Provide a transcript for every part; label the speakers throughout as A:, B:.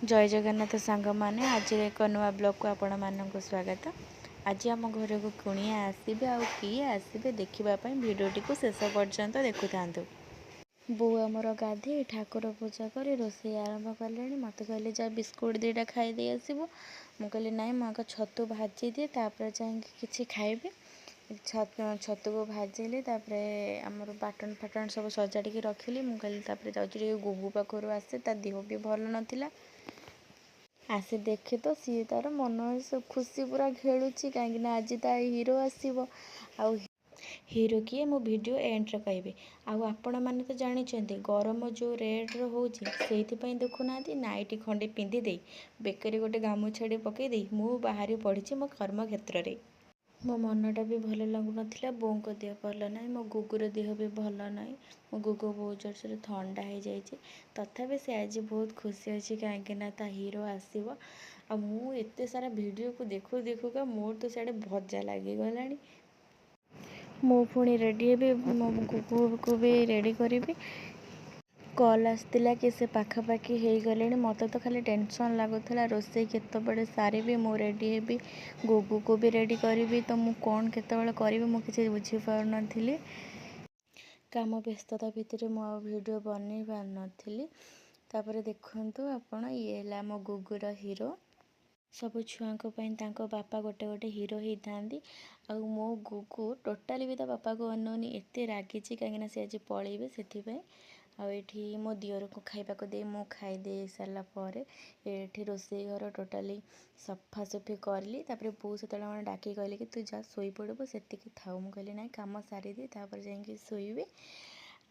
A: जय जगन्नाथ सांग मैंने आज एक नुआ ब्लॉग को आपण मानक स्वागत। आज आम घर को कुणिया आसबे आ किए आसबे देखापी भिडटी को शेष पर्यंत देखु था। बो आमर गाधे ठाकुर पूजा कर रोषे आरंभ कले। मत कहले जा बिस्कुट दीटा खाईदे आसबू। मुझे ना मुझे छतु भाजी दिए तापर जाए कि खाइबे। छतु को भाजिली आमर बाटन फाटन सब सजाड़ी रखिली। मुझे जाऊँ गुगु पाखर आसे ता देह भी भल नाला। आसे देखे तो सी तार मन खुशी पूरा खेलुची कहीं आज ता हीरो आसो। हीरो किए मो वीडियो एंड्रे कहे। आपण मैंने तो जानते गरम जो रेड रोचे से देखुना नाइटी खंडे पिंधिदे बेकरी गोटे गामुछाड़ी पकईदे मु बाहरी पड़ी मो कर्म क्षेत्र में। मो मनटा भी भल लगुन बों को देह भल ना मो गुगुर देह भी भल ना। मो गुगु बहुत जोर से ठंडा हो जाए तथापि से आज बहुत खुशी अच्छी कहीं ता हीरो आसो। आ मुझे सारा वीडियो को देखु देखुका मोर तो सियाड़े भजा लगिगला। मु पुणी रेडी भी मो गुगु को भी रेडी करी। कल आसला कि से पाखापाखि हो गले। मत तो खाली टेंशन लगुला रोसे केतबे सारी मु रेडी हेबी गुगु को भी रेडी करी। तो मु कौन केतबे करी मुझे बुझीपार नी। काम व्यस्तता भितर वीडियो बन पार नी। तापर देखु आपण ये मो गुगुर हीरो सब छुआ बापा गोटे गोटे हीरो होता। आ मो गुगु टोटाली भी ता बापा को अनौनी एत रागी कहीं से आज पलैबे से। आठी मो दियर को खाइबा को दे मु खाईदे सारापर ये रोषे घर टोटाली सफासफी करली। बो से डाकी कहले कि तू जा शोई पड़ब से थाऊ। मुझे ना कम सारी दे जा शोबे।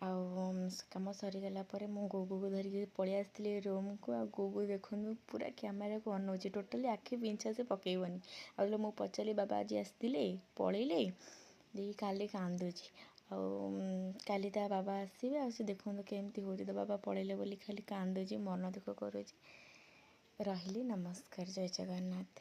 A: आम सरीगला मो गुगु को धरिकी पलि आसती रूम को। आ गुगु देखु पूरा कैमेरा को अनौची टोटाली आखि पिंछा से पकईबनी। आ मु पचारि बाबा आज आसते पलैले देखिए काली कांदुची। काली ता बाबा आसवे आ देखो केमती हो बाबा पलैले बोली खाली कांदुची मन दुख करुची। रही नमस्कार जय जगन्नाथ।